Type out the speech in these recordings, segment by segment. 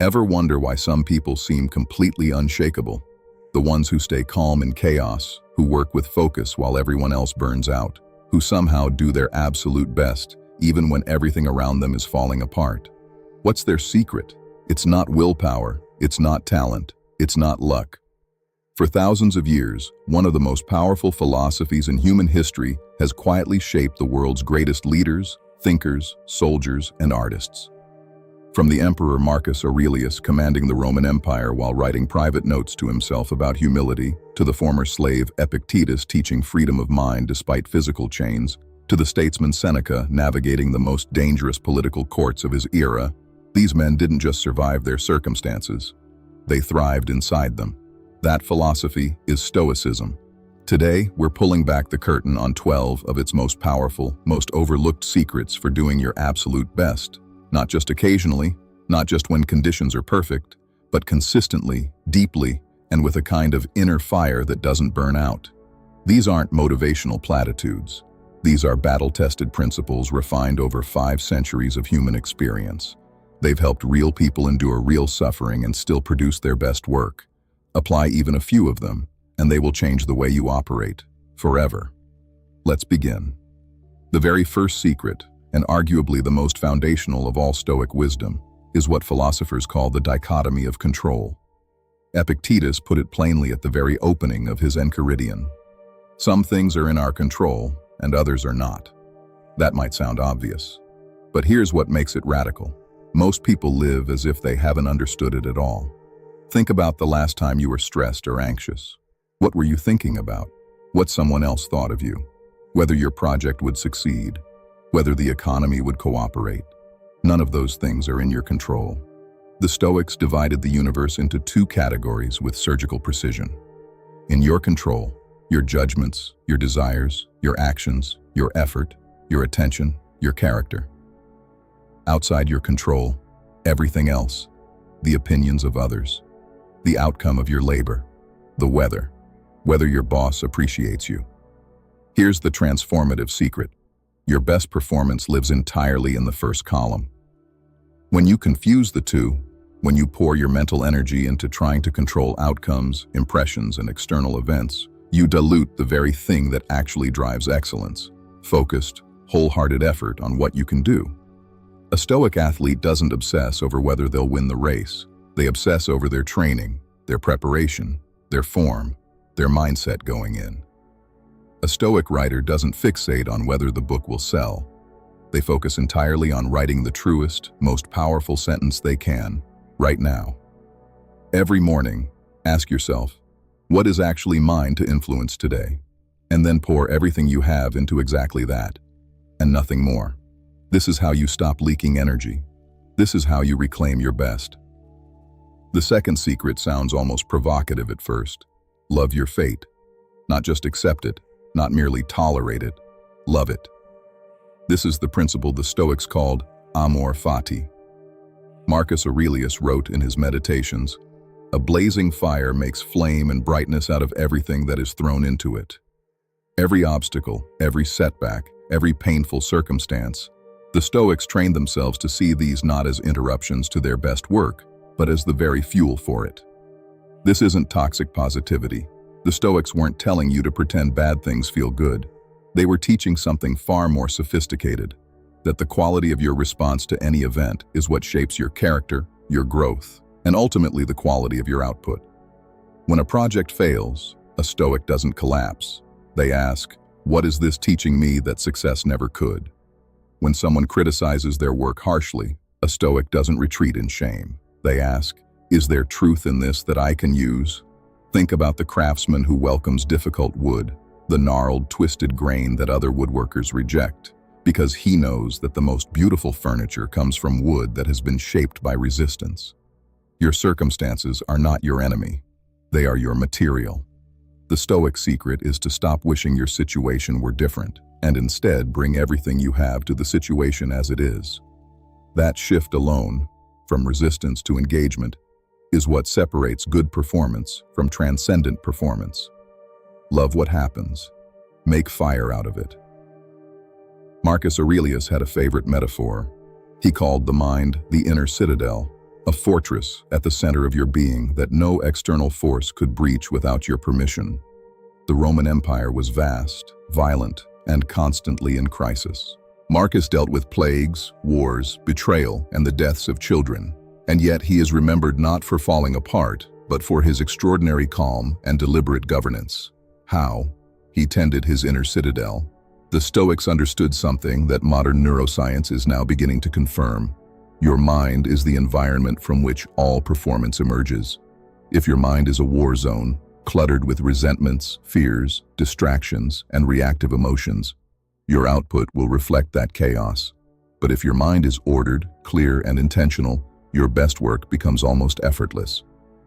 Ever wonder why some people seem completely unshakable? The ones who stay calm in chaos, who work with focus while everyone else burns out, who somehow do their absolute best, even when everything around them is falling apart. What's their secret? It's not willpower, it's not talent, it's not luck. For thousands of years, one of the most powerful philosophies in human history has quietly shaped the world's greatest leaders, thinkers, soldiers, and artists. From the Emperor Marcus Aurelius commanding the Roman Empire while writing private notes to himself about humility, to the former slave Epictetus teaching freedom of mind despite physical chains, to the statesman Seneca navigating the most dangerous political courts of his era, these men didn't just survive their circumstances, they thrived inside them. That philosophy is Stoicism. Today, we're pulling back the curtain on 12 of its most powerful, most overlooked secrets for doing your absolute best. Not just occasionally, not just when conditions are perfect, but consistently, deeply, and with a kind of inner fire that doesn't burn out. These aren't motivational platitudes. These are battle-tested principles refined over 5 centuries of human experience. They've helped real people endure real suffering and still produce their best work. Apply even a few of them, and they will change the way you operate, forever. Let's begin. The very first secret, and arguably the most foundational of all Stoic wisdom, is what philosophers call the dichotomy of control. Epictetus put it plainly at the very opening of his Enchiridion. Some things are in our control, and others are not. That might sound obvious, but here's what makes it radical. Most people live as if they haven't understood it at all. Think about the last time you were stressed or anxious. What were you thinking about? What someone else thought of you? Whether your project would succeed? Whether the economy would cooperate? None of those things are in your control. The Stoics divided the universe into 2 categories with surgical precision. In your control, your judgments, your desires, your actions, your effort, your attention, your character. Outside your control, everything else, the opinions of others, the outcome of your labor, the weather, whether your boss appreciates you. Here's the transformative secret. Your best performance lives entirely in the first column. When you confuse the two, when you pour your mental energy into trying to control outcomes, impressions, and external events, you dilute the very thing that actually drives excellence, focused, wholehearted effort on what you can do. A Stoic athlete doesn't obsess over whether they'll win the race. They obsess over their training, their preparation, their form, their mindset going in. A Stoic writer doesn't fixate on whether the book will sell. They focus entirely on writing the truest, most powerful sentence they can, right now. Every morning, ask yourself, what is actually mine to influence today? And then pour everything you have into exactly that, and nothing more. This is how you stop leaking energy. This is how you reclaim your best. The second secret sounds almost provocative at first. Love your fate. Not just accept it, not merely tolerate it, love it. This is the principle the Stoics called Amor Fati. Marcus Aurelius wrote in his Meditations, "A blazing fire makes flame and brightness out of everything that is thrown into it." Every obstacle, every setback, every painful circumstance, the Stoics trained themselves to see these not as interruptions to their best work, but as the very fuel for it. This isn't toxic positivity. The Stoics weren't telling you to pretend bad things feel good. They were teaching something far more sophisticated, that the quality of your response to any event is what shapes your character, your growth, and ultimately the quality of your output. When a project fails, a Stoic doesn't collapse. They ask, what is this teaching me that success never could? When someone criticizes their work harshly, a Stoic doesn't retreat in shame. They ask, is there truth in this that I can use? Think about the craftsman who welcomes difficult wood, the gnarled, twisted grain that other woodworkers reject, because he knows that the most beautiful furniture comes from wood that has been shaped by resistance. Your circumstances are not your enemy. They are your material. The Stoic secret is to stop wishing your situation were different, and instead bring everything you have to the situation as it is. That shift alone, from resistance to engagement, is what separates good performance from transcendent performance. Love what happens. Make fire out of it. Marcus Aurelius had a favorite metaphor. He called the mind the inner citadel, a fortress at the center of your being that no external force could breach without your permission. The Roman Empire was vast, violent, and constantly in crisis. Marcus dealt with plagues, wars, betrayal, and the deaths of children, and yet he is remembered not for falling apart, but for his extraordinary calm and deliberate governance. How? He tended his inner citadel. The Stoics understood something that modern neuroscience is now beginning to confirm. Your mind is the environment from which all performance emerges. If your mind is a war zone, cluttered with resentments, fears, distractions, and reactive emotions, your output will reflect that chaos. But if your mind is ordered, clear, and intentional, your best work becomes almost effortless.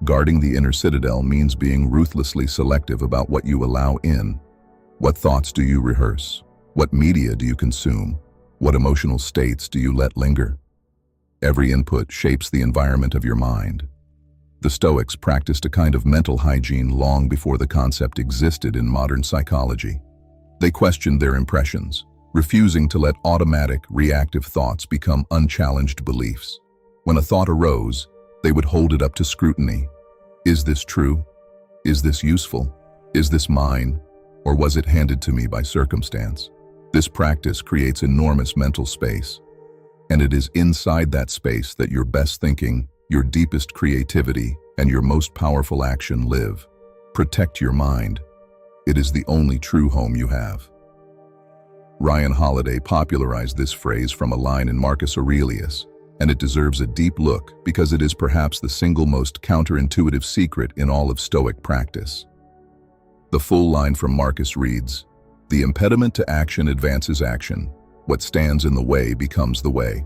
Guarding the inner citadel means being ruthlessly selective about what you allow in. What thoughts do you rehearse? What media do you consume? What emotional states do you let linger? Every input shapes the environment of your mind. The Stoics practiced a kind of mental hygiene long before the concept existed in modern psychology. They questioned their impressions, refusing to let automatic, reactive thoughts become unchallenged beliefs. When a thought arose, they would hold it up to scrutiny. Is this true? Is this useful? Is this mine? Or was it handed to me by circumstance? This practice creates enormous mental space, and it is inside that space that your best thinking, your deepest creativity, and your most powerful action live. Protect your mind. It is the only true home you have. Ryan Holiday popularized this phrase from a line in Marcus Aurelius, and it deserves a deep look because it is perhaps the single most counterintuitive secret in all of Stoic practice. The full line from Marcus reads, "The impediment to action advances action. What stands in the way becomes the way."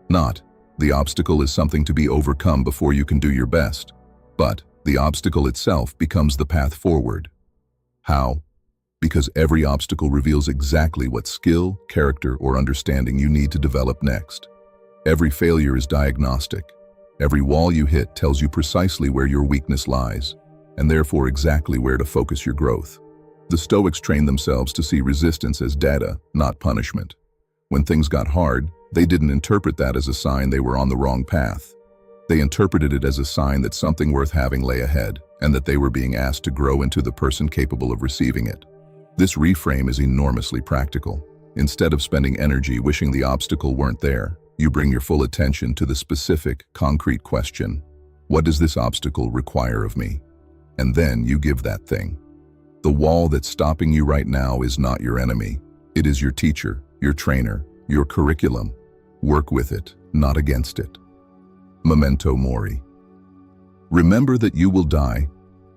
Not, the obstacle is something to be overcome before you can do your best, but the obstacle itself becomes the path forward. How? Because every obstacle reveals exactly what skill, character, or understanding you need to develop next. Every failure is diagnostic. Every wall you hit tells you precisely where your weakness lies, and therefore exactly where to focus your growth. The Stoics trained themselves to see resistance as data, not punishment. When things got hard, they didn't interpret that as a sign they were on the wrong path. They interpreted it as a sign that something worth having lay ahead, and that they were being asked to grow into the person capable of receiving it. This reframe is enormously practical. Instead of spending energy wishing the obstacle weren't there, you bring your full attention to the specific, concrete question: what does this obstacle require of me? And then you give that thing. The wall that's stopping you right now is not your enemy. It is your teacher, your trainer, your curriculum. Work with it, not against it. Memento Mori. Remember that you will die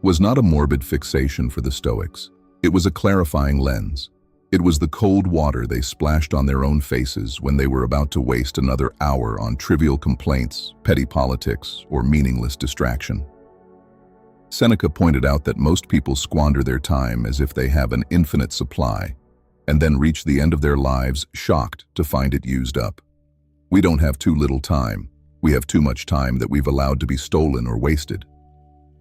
was not a morbid fixation for the Stoics. It was a clarifying lens. It was the cold water they splashed on their own faces when they were about to waste another hour on trivial complaints, petty politics, or meaningless distraction. Seneca pointed out that most people squander their time as if they have an infinite supply, and then reach the end of their lives shocked to find it used up. We don't have too little time. We have too much time that we've allowed to be stolen or wasted.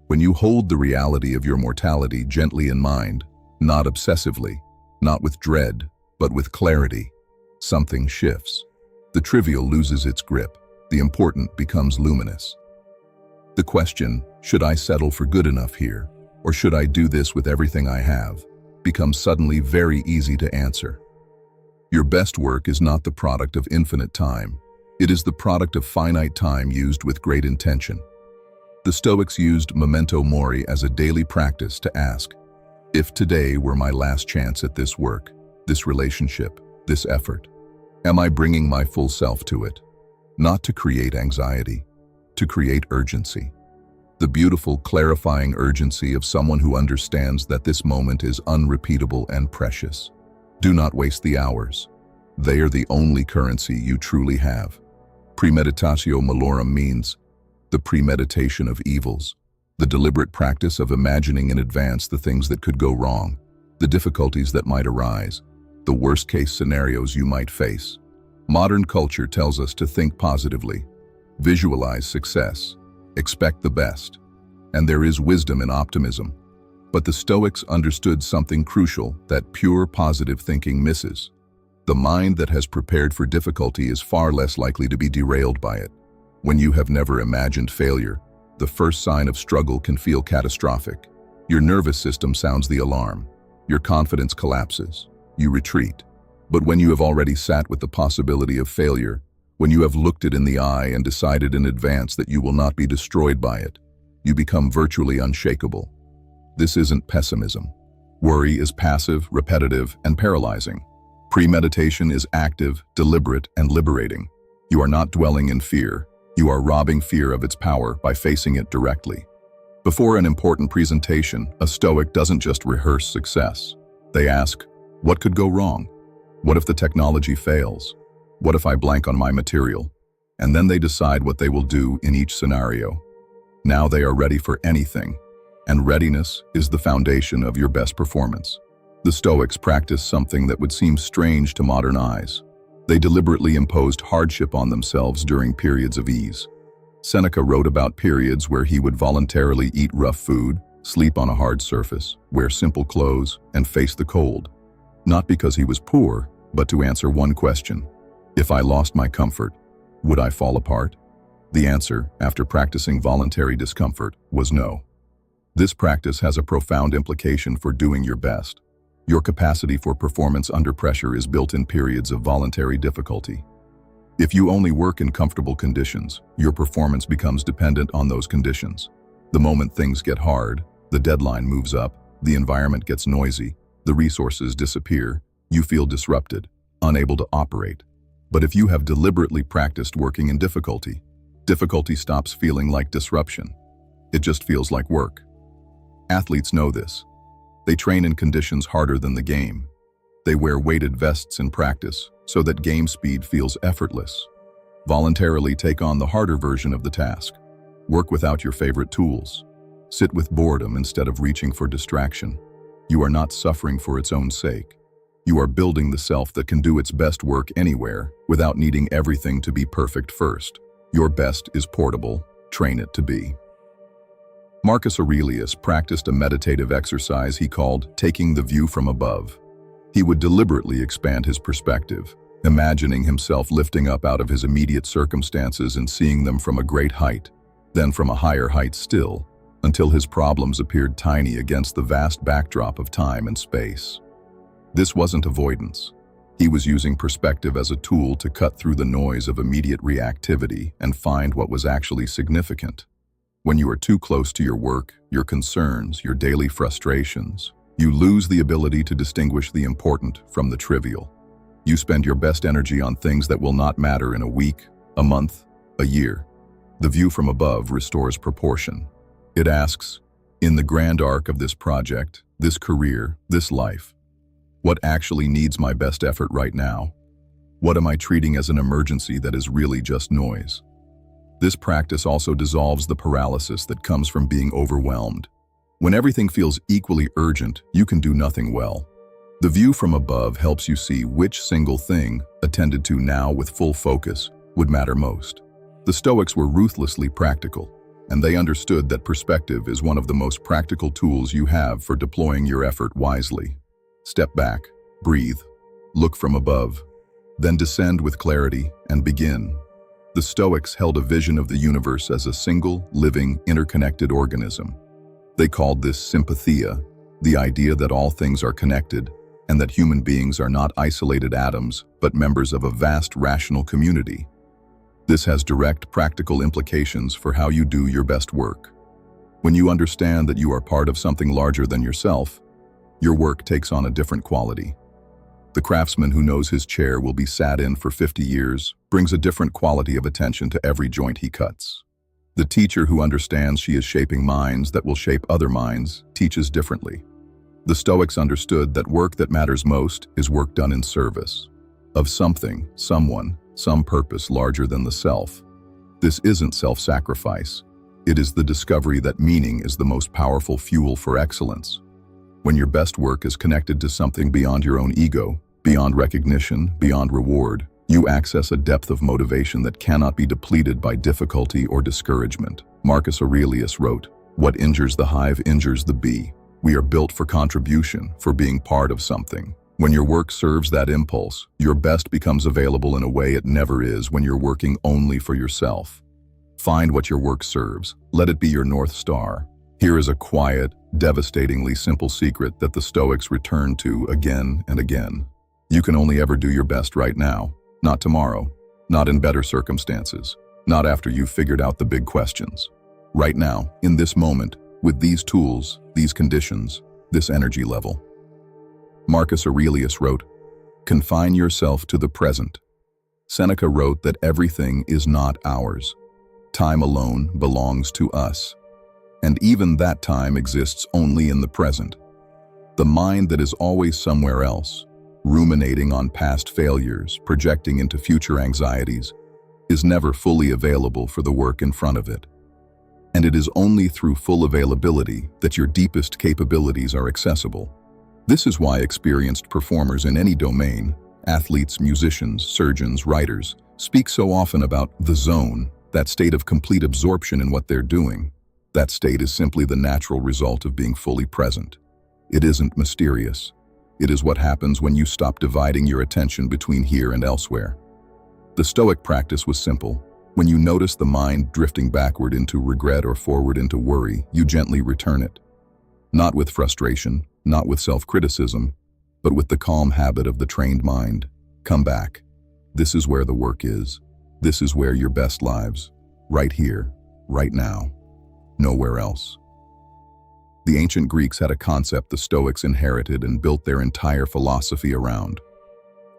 When you hold the reality of your mortality gently in mind, not obsessively, not with dread, but with clarity, something shifts. The trivial loses its grip. The important becomes luminous. The question, should I settle for good enough here, or should I do this with everything I have, becomes suddenly very easy to answer. Your best work is not the product of infinite time. It is the product of finite time used with great intention. The Stoics used Memento Mori as a daily practice to ask, if today were my last chance at this work, this relationship, this effort, am I bringing my full self to it? Not to create anxiety, to create urgency. The beautiful, clarifying urgency of someone who understands that this moment is unrepeatable and precious. Do not waste the hours. They are the only currency you truly have. Premeditatio Malorum means the premeditation of evils, the deliberate practice of imagining in advance the things that could go wrong, the difficulties that might arise, the worst-case scenarios you might face. Modern culture tells us to think positively, visualize success, expect the best, and there is wisdom in optimism. But the Stoics understood something crucial that pure positive thinking misses. The mind that has prepared for difficulty is far less likely to be derailed by it. When you have never imagined failure, the first sign of struggle can feel catastrophic. Your nervous system sounds the alarm. Your confidence collapses. You retreat. But when you have already sat with the possibility of failure, when you have looked it in the eye and decided in advance that you will not be destroyed by it, you become virtually unshakable. This isn't pessimism. Worry is passive, repetitive, and paralyzing. Premeditation is active, deliberate, and liberating. You are not dwelling in fear. You are robbing fear of its power by facing it directly. Before an important presentation, a Stoic doesn't just rehearse success. They ask, what could go wrong? What if the technology fails? What if I blank on my material? And then they decide what they will do in each scenario. Now they are ready for anything, and readiness is the foundation of your best performance. The Stoics practiced something that would seem strange to modern eyes. They deliberately imposed hardship on themselves during periods of ease. Seneca wrote about periods where he would voluntarily eat rough food, sleep on a hard surface, wear simple clothes, and face the cold. Not because he was poor, but to answer one question: if I lost my comfort, would I fall apart? The answer, after practicing voluntary discomfort, was no. This practice has a profound implication for doing your best. Your capacity for performance under pressure is built in periods of voluntary difficulty. If you only work in comfortable conditions, your performance becomes dependent on those conditions. The moment things get hard, the deadline moves up, the environment gets noisy, the resources disappear, you feel disrupted, unable to operate. But if you have deliberately practiced working in difficulty, difficulty stops feeling like disruption. It just feels like work. Athletes know this. They train in conditions harder than the game. They wear weighted vests in practice so that game speed feels effortless. Voluntarily take on the harder version of the task. Work without your favorite tools. Sit with boredom instead of reaching for distraction. You are not suffering for its own sake. You are building the self that can do its best work anywhere without needing everything to be perfect first. Your best is portable. Train it to be. Marcus Aurelius practiced a meditative exercise he called taking the view from above. He would deliberately expand his perspective, imagining himself lifting up out of his immediate circumstances and seeing them from a great height, then from a higher height still, until his problems appeared tiny against the vast backdrop of time and space. This wasn't avoidance. He was using perspective as a tool to cut through the noise of immediate reactivity and find what was actually significant. When you are too close to your work, your concerns, your daily frustrations, you lose the ability to distinguish the important from the trivial. You spend your best energy on things that will not matter in a week, a month, a year. The view from above restores proportion. It asks, in the grand arc of this project, this career, this life, what actually needs my best effort right now? What am I treating as an emergency that is really just noise? This practice also dissolves the paralysis that comes from being overwhelmed. When everything feels equally urgent, you can do nothing well. The view from above helps you see which single thing, attended to now with full focus, would matter most. The Stoics were ruthlessly practical, and they understood that perspective is one of the most practical tools you have for deploying your effort wisely. Step back, breathe, look from above, then descend with clarity and begin. The Stoics held a vision of the universe as a single, living, interconnected organism. They called this sympathia, the idea that all things are connected, and that human beings are not isolated atoms, but members of a vast rational community. This has direct practical implications for how you do your best work. When you understand that you are part of something larger than yourself, your work takes on a different quality. The craftsman who knows his chair will be sat in for 50 years brings a different quality of attention to every joint he cuts. The teacher who understands she is shaping minds that will shape other minds teaches differently. The Stoics understood that work that matters most is work done in service of something, someone, some purpose larger than the self. This isn't self-sacrifice. It is the discovery that meaning is the most powerful fuel for excellence. When your best work is connected to something beyond your own ego, beyond recognition, beyond reward, you access a depth of motivation that cannot be depleted by difficulty or discouragement. Marcus Aurelius wrote, "What injures the hive injures the bee." We are built for contribution, for being part of something. When your work serves that impulse, your best becomes available in a way it never is when you're working only for yourself. Find what your work serves. Let it be your North Star. Here is a quiet, devastatingly simple secret that the Stoics return to again and again. You can only ever do your best right now, not tomorrow, not in better circumstances, not after you've figured out the big questions. Right now, in this moment, with these tools, these conditions, this energy level. Marcus Aurelius wrote, "Confine yourself to the present." Seneca wrote that everything is not ours. Time alone belongs to us. And even that time exists only in the present. The mind that is always somewhere else, ruminating on past failures, projecting into future anxieties, is never fully available for the work in front of it. And it is only through full availability that your deepest capabilities are accessible. This is why experienced performers in any domain, athletes, musicians, surgeons, writers, speak so often about the zone, that state of complete absorption in what they're doing. That state is simply the natural result of being fully present. It isn't mysterious. It is what happens when you stop dividing your attention between here and elsewhere. The Stoic practice was simple. When you notice the mind drifting backward into regret or forward into worry, you gently return it. Not with frustration, not with self-criticism, but with the calm habit of the trained mind. Come back. This is where the work is. This is where your best lives. Right here, right now. Nowhere else. The ancient Greeks had a concept the Stoics inherited and built their entire philosophy around.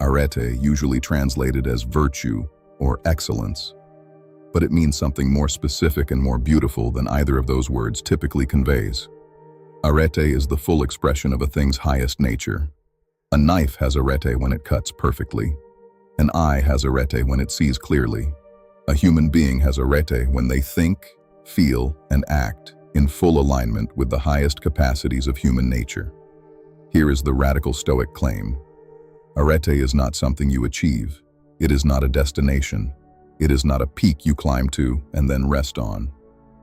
Arete, usually translated as virtue or excellence. But it means something more specific and more beautiful than either of those words typically conveys. Arete is the full expression of a thing's highest nature. A knife has arete when it cuts perfectly. An eye has arete when it sees clearly. A human being has arete when they think, feel, and act in full alignment with the highest capacities of human nature. Here is the radical Stoic claim. Arete is not something you achieve. It is not a destination. It is not a peak you climb to and then rest on.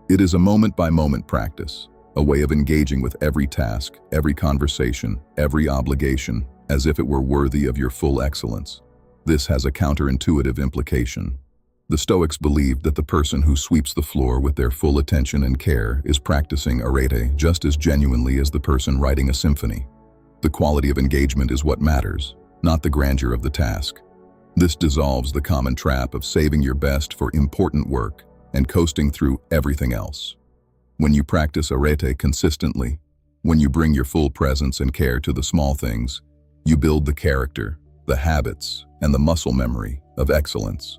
It is a moment-by-moment practice, a way of engaging with every task, every conversation, every obligation, as if it were worthy of your full excellence. This has a counterintuitive implication. The Stoics believed that the person who sweeps the floor with their full attention and care is practicing arete just as genuinely as the person writing a symphony. The quality of engagement is what matters, not the grandeur of the task. This dissolves the common trap of saving your best for important work and coasting through everything else. When you practice arete consistently, when you bring your full presence and care to the small things, you build the character, the habits, and the muscle memory of excellence.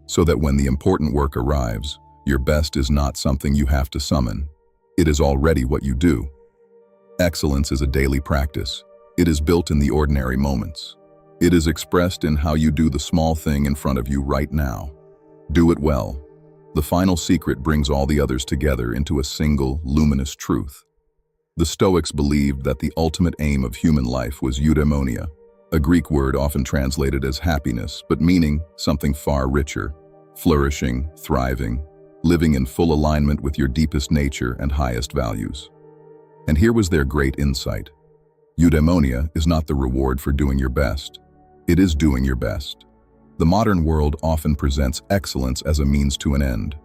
So that when the important work arrives, your best is not something you have to summon. It is already what you do. Excellence is a daily practice. It is built in the ordinary moments. It is expressed in how you do the small thing in front of you right now. Do it well. The final secret brings all the others together into a single, luminous truth. The Stoics believed that the ultimate aim of human life was eudaimonia, a Greek word often translated as happiness, but meaning something far richer, flourishing, thriving, living in full alignment with your deepest nature and highest values. And here was their great insight. Eudaimonia is not the reward for doing your best. It is doing your best. The modern world often presents excellence as a means to an end.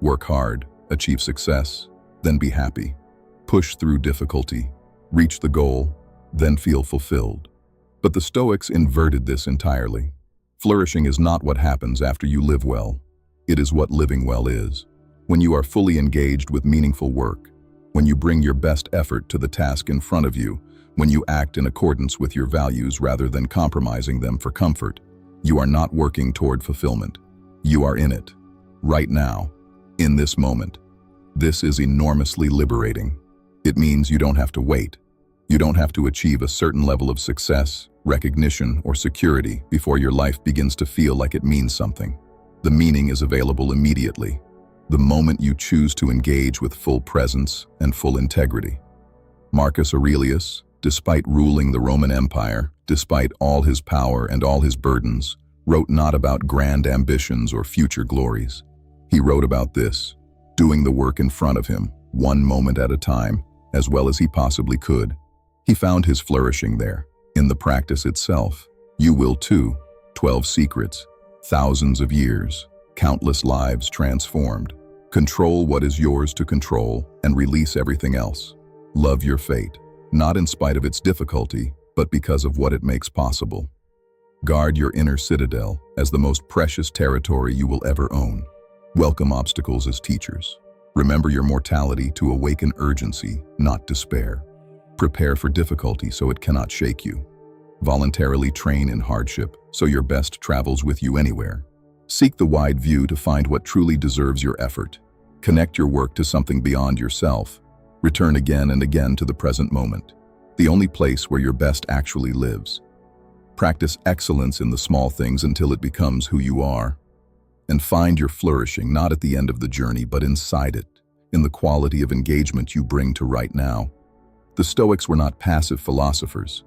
Work hard, achieve success, then be happy. Push through difficulty, reach the goal, then feel fulfilled. But the Stoics inverted this entirely. Flourishing is not what happens after you live well. It is what living well is. When you are fully engaged with meaningful work, when you bring your best effort to the task in front of you, when you act in accordance with your values rather than compromising them for comfort, you are not working toward fulfillment. You are in it, right now, in this moment. This is enormously liberating. It means you don't have to wait. You don't have to achieve a certain level of success, recognition, or security before your life begins to feel like it means something. The meaning is available immediately, the moment you choose to engage with full presence and full integrity. Marcus Aurelius, despite ruling the Roman Empire, despite all his power and all his burdens, wrote not about grand ambitions or future glories. He wrote about this, doing the work in front of him, one moment at a time, as well as he possibly could. He found his flourishing there, in the practice itself. You will too. 12 secrets, thousands of years, Countless lives transformed. Control what is yours to control and release everything else. Love your fate, not in spite of its difficulty, but because of what it makes possible. Guard your inner citadel as the most precious territory you will ever own. Welcome obstacles as teachers. Remember your mortality to awaken urgency, not despair. Prepare for difficulty so it cannot shake you. Voluntarily train in hardship so your best travels with you anywhere. Seek the wide view to find what truly deserves your effort. Connect your work to something beyond yourself. Return again and again to the present moment, the only place where your best actually lives. Practice excellence in the small things until it becomes who you are. And find your flourishing not at the end of the journey, but inside it, in the quality of engagement you bring to right now. The Stoics were not passive philosophers.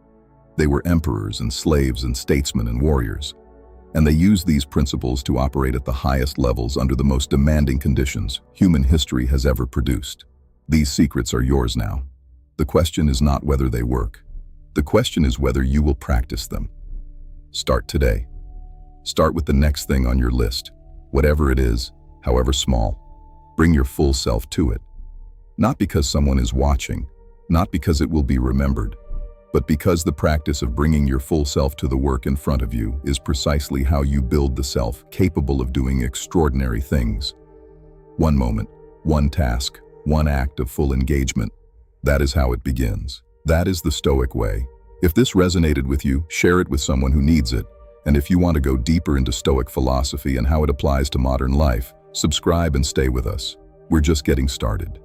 They were emperors and slaves and statesmen and warriors. And they used these principles to operate at the highest levels under the most demanding conditions human history has ever produced. These secrets are yours now. The question is not whether they work. The question is whether you will practice them. Start today. Start with the next thing on your list. Whatever it is, however small, bring your full self to it. Not because someone is watching, not because it will be remembered, but because the practice of bringing your full self to the work in front of you is precisely how you build the self capable of doing extraordinary things. One moment, one task, one act of full engagement. That is how it begins. That is the Stoic way. If this resonated with you, share it with someone who needs it. And if you want to go deeper into Stoic philosophy and how it applies to modern life, subscribe and stay with us. We're just getting started.